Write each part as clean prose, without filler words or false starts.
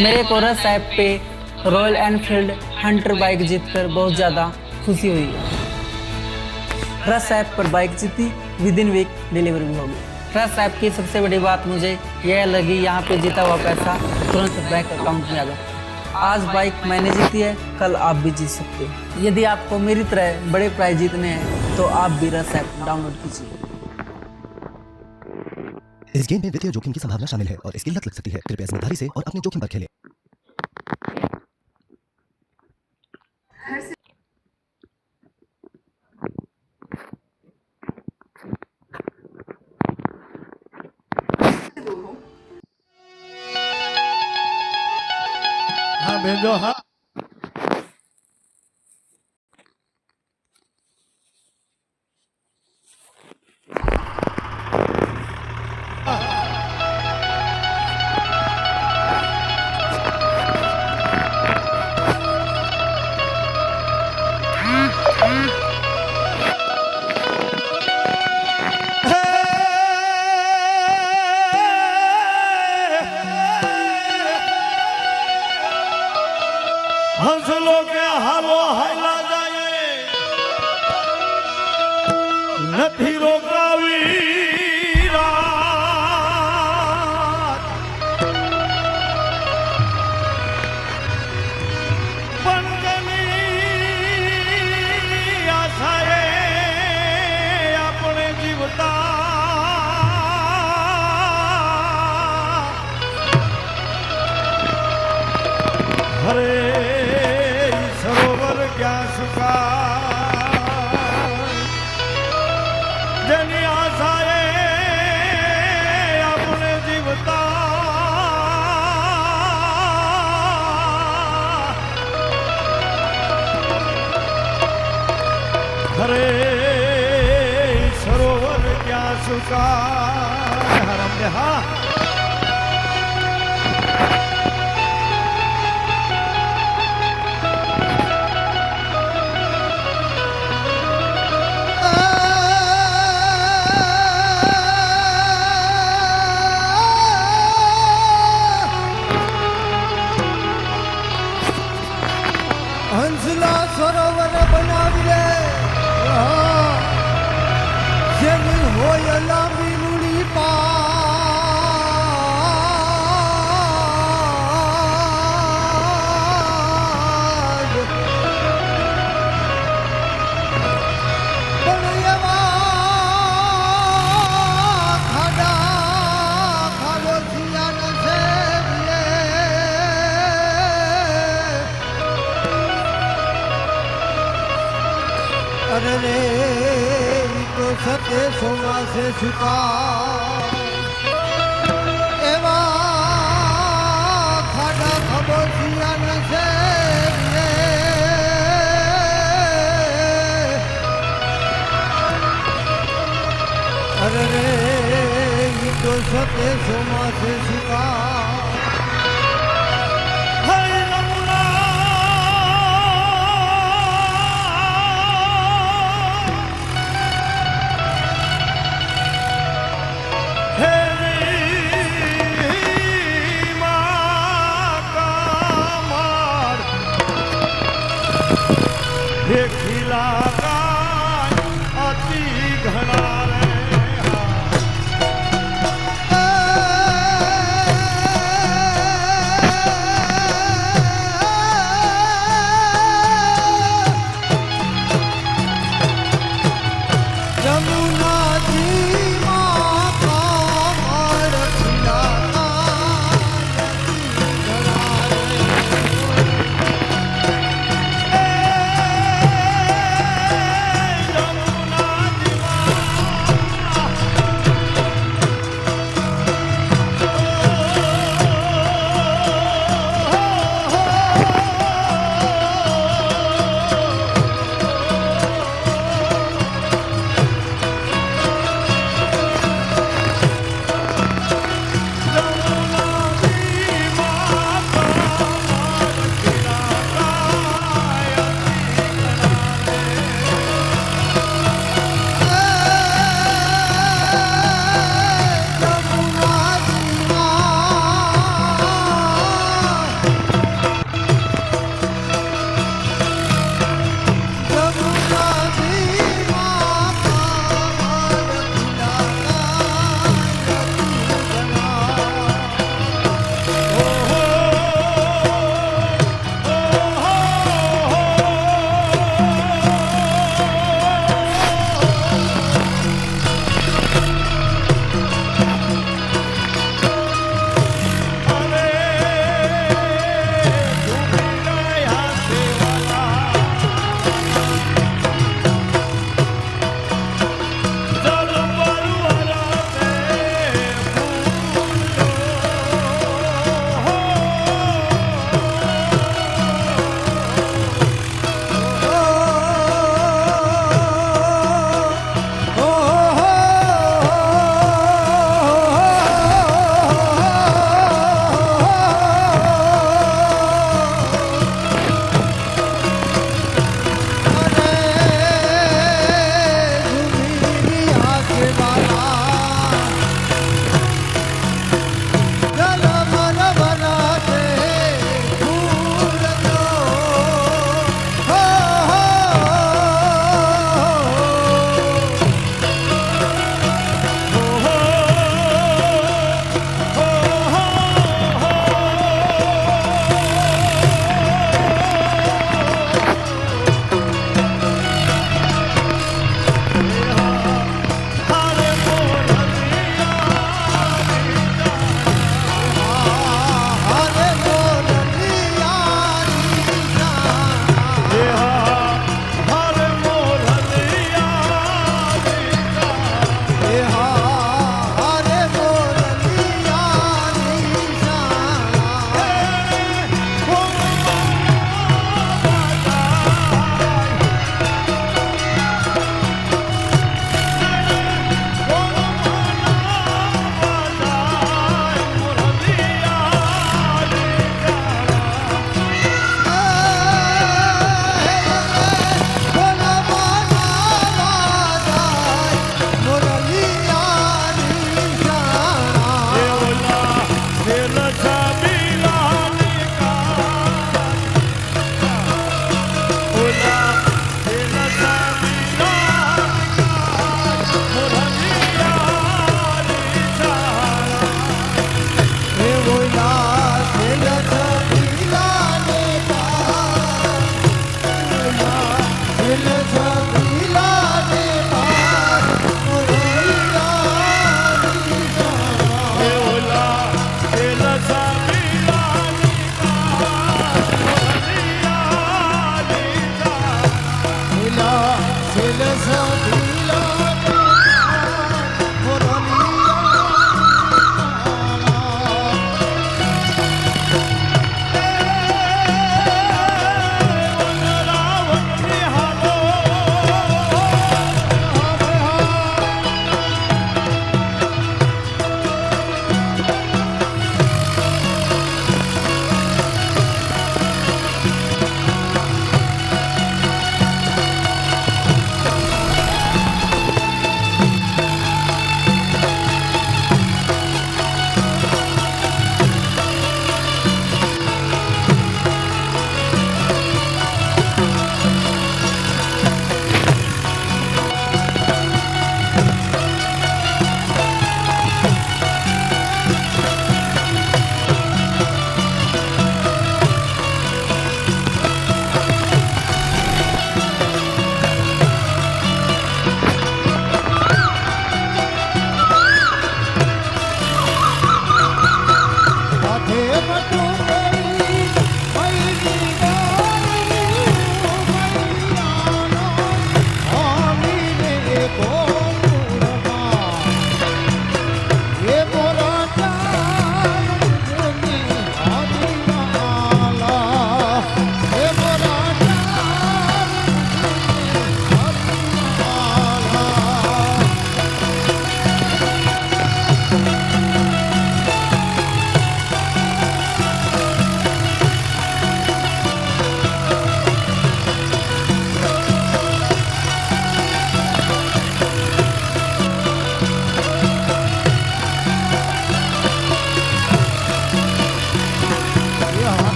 मेरे को रस ऐप पे रॉयल एनफील्ड हंटर बाइक जीतकर बहुत ज़्यादा खुशी हुई है। रस ऐप पर बाइक जीती, विद इन वीक डिलीवरी भी होगी। रस ऐप की सबसे बड़ी बात मुझे यह लगी, यहाँ पे जीता हुआ पैसा तुरंत बैंक अकाउंट में आ जाता। आज बाइक मैंने जीती है, कल आप भी जीत सकते हो। यदि आपको मेरी तरह बड़े प्राइज जीतने हैं तो आप भी रस ऐप डाउनलोड कीजिए। इस गेम में वित्तीय जोखिम की संभावना शामिल है और इसकी लत लग सकती है। कृपया समझदारी से और अपने जोखिम पर खेलें। हाँ भेजो। हाँ હંસલો કે હાલો હાલા જાય નથી રોકાવી રાત બંધની આશાએ આપણે જીવતા હરે સરોવર ક્યાં સુકાય જેની આશાએ આપણે જીવતા હરે સરોવર ક્યાં સુકાય હરમ દે હા હંસલા સરોવર બનાવી રે જેની હોય લાંબી લૂણી પાડ પણ એવા ખાડા ખાડોશિયા નસે અરે રે તો સતે સોમાસે છુપા એવા ખાડા ખબોશિયા નસે અરે રે તો સતે સોમાસે છુપા અતિ ઘણા રે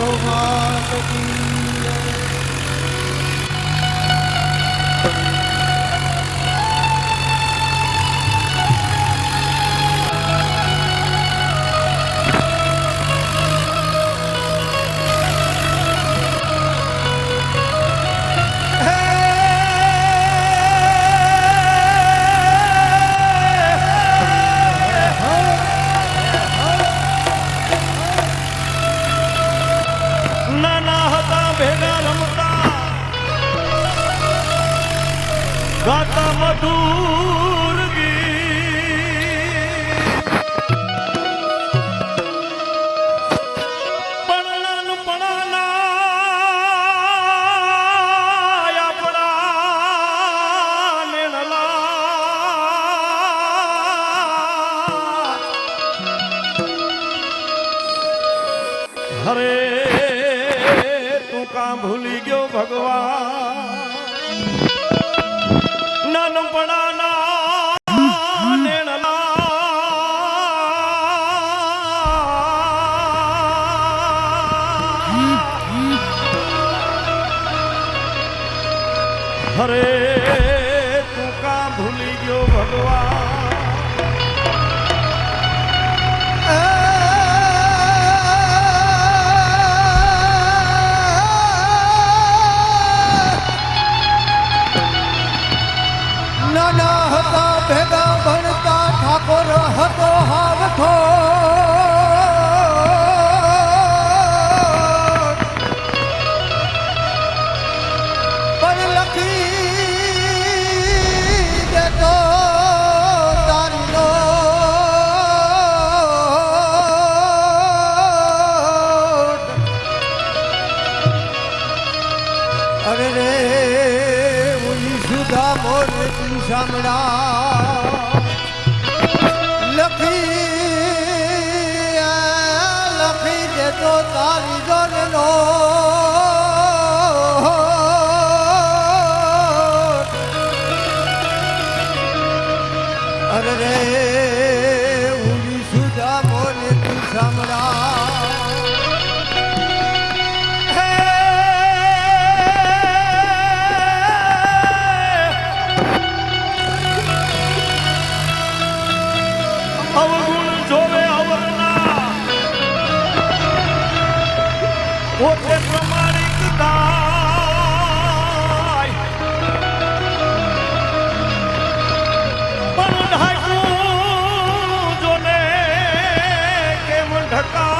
ગૌ માત કી જય. નાના હતા ભેગા રમતા ગાતા મધુર ગીત પણ નાનપણાના આપણા નેણલા હરે તું કાં ભૂલી ગયો ભગવાન નાનપણાના નેણલા હરે તું કાં ભૂલી ગયો ભગવાન નાના હતા ભેગા ભણતા ઠાકોર હતો હાવથો પણ લખી દેતો તારી નોટ. અરે રે ઉઈ સુધા મોરતી સાંભળા લખી દેતો તારી જોડનો. અરે રે ઉઈ સુધા મોરતી સાંભળા અવગુણ જોવે અવરના પોતે પ્રમાણિક થાય પણ ઢાંકું જોને કેમ ઢકાય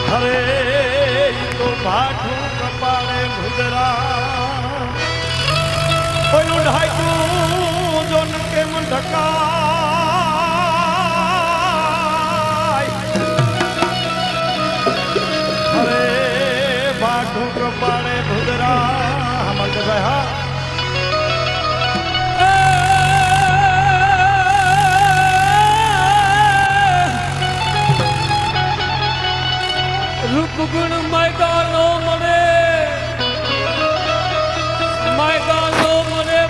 હરે ઈ તો ભાઠું કપાળે ભૂદરા કોઈનું ઢાંકું જોન કેમ ઢકાય હરે ભાઠું કપાળે ભૂદરા મલકભાઈ હા રૂપ ગુણ મેદાનો મને મેદાનો મને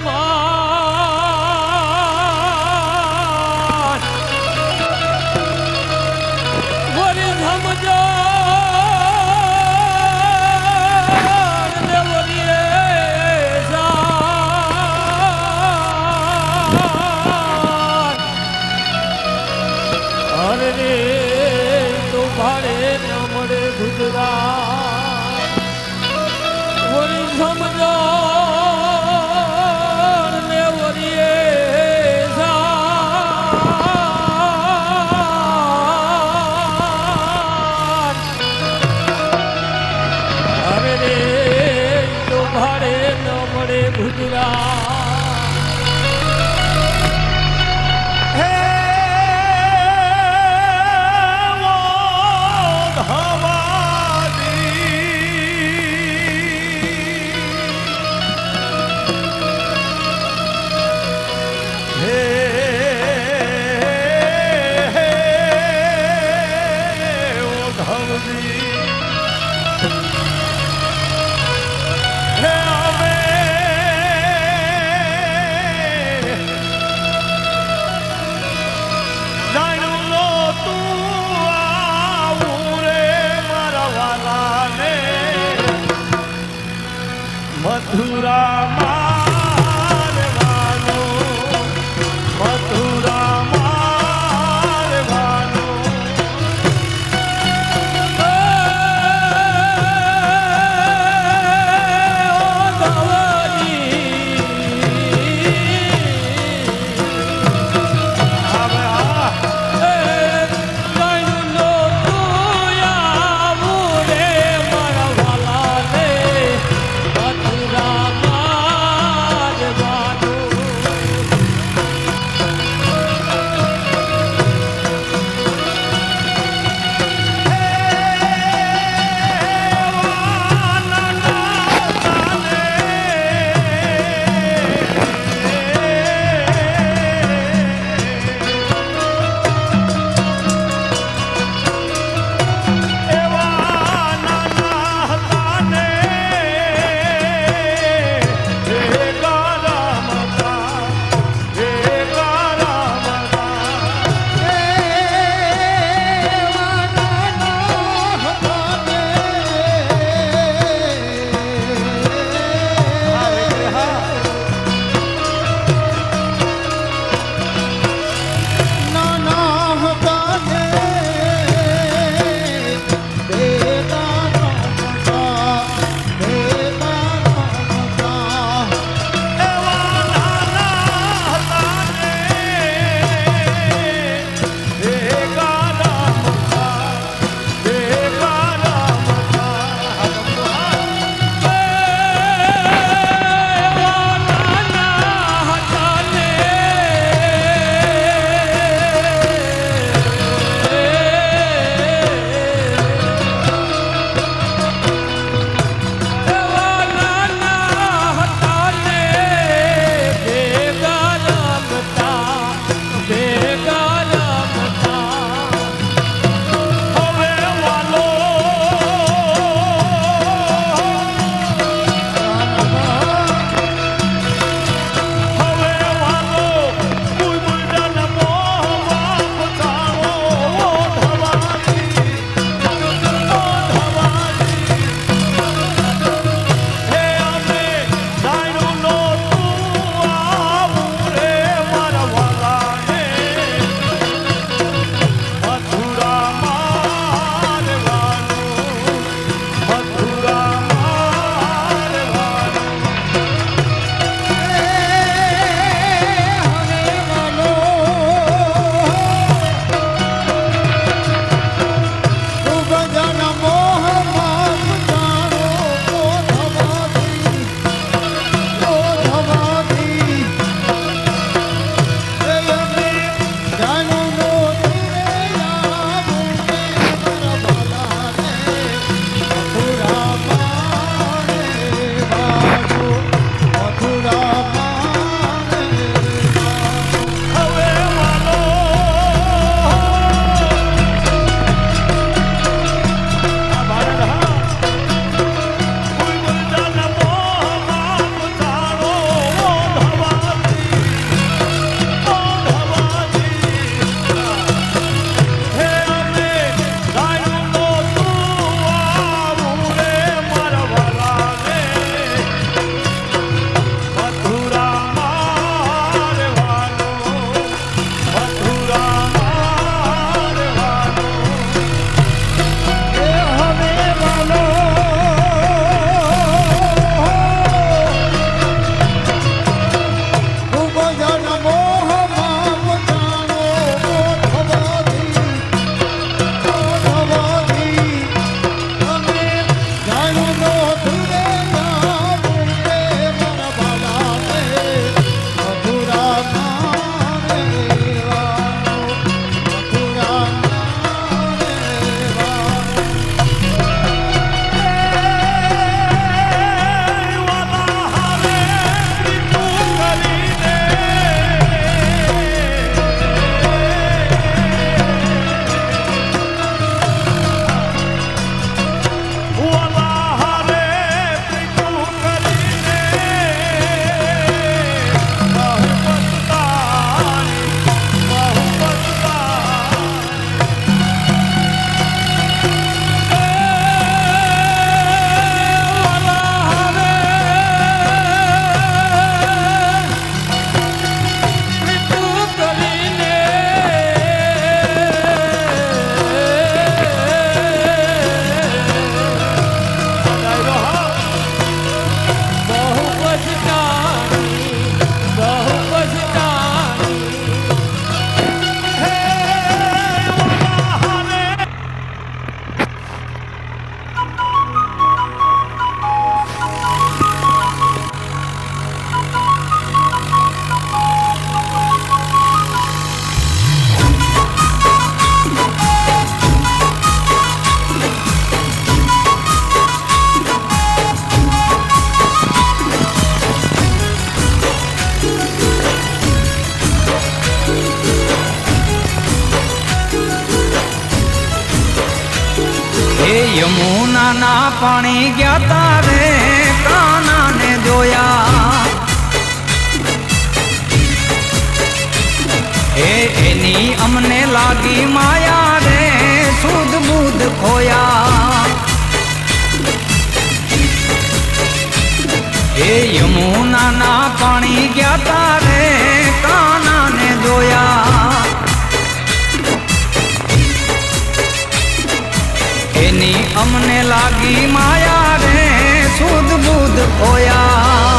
યમુનાના પાણી ગયા તારે કાનાને જોયા એની અમને લાગી માયા રે સુધ બુધ ખોયા યમુનાના પાણી ગયા તારે કાનાને જોયા એની અમને લાગી માયા રે સુધ બુધ ખોયા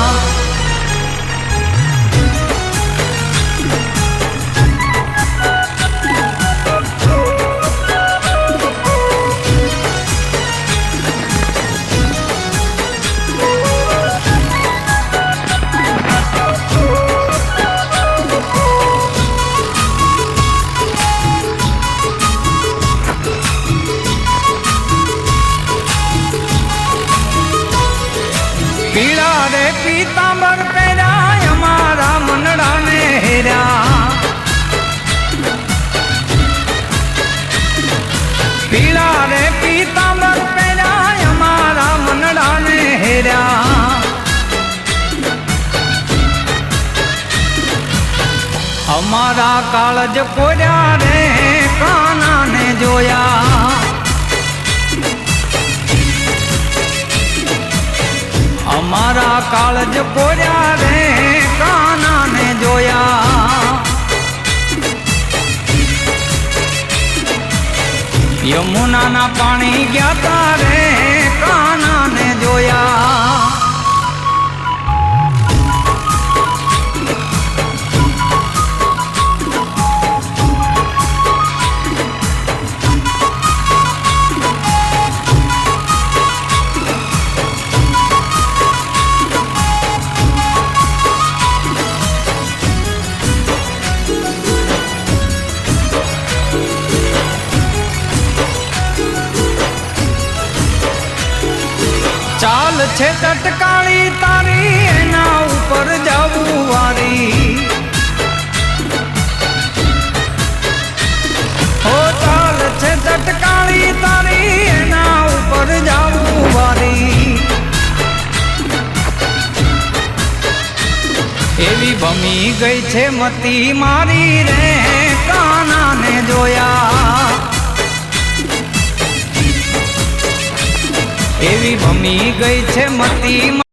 પીળા રે પીતાંબર પહેર્યા અમારા મનડાને હેર્યા પીળા રે પીતાંબર પહેર્યા અમારા મનડાને હેર્યા અમારા કાળજ કોર્યા રે કાનાને જોયા અમારા કાળજ કોર્યા રે કાનાને જોયા યમુનાના પાણી ગયા તારે કાનાને જોયા ચાલ છે તટકાળી તારી એના ઉપર જવું વારી હો ચાલ છે તટકાળી તારી એના ઉપર જવું વારી એવી ભમી ગઈ છે મતી મારી રે કાનાને જોયા એવી ભમી ગઈ છે મતી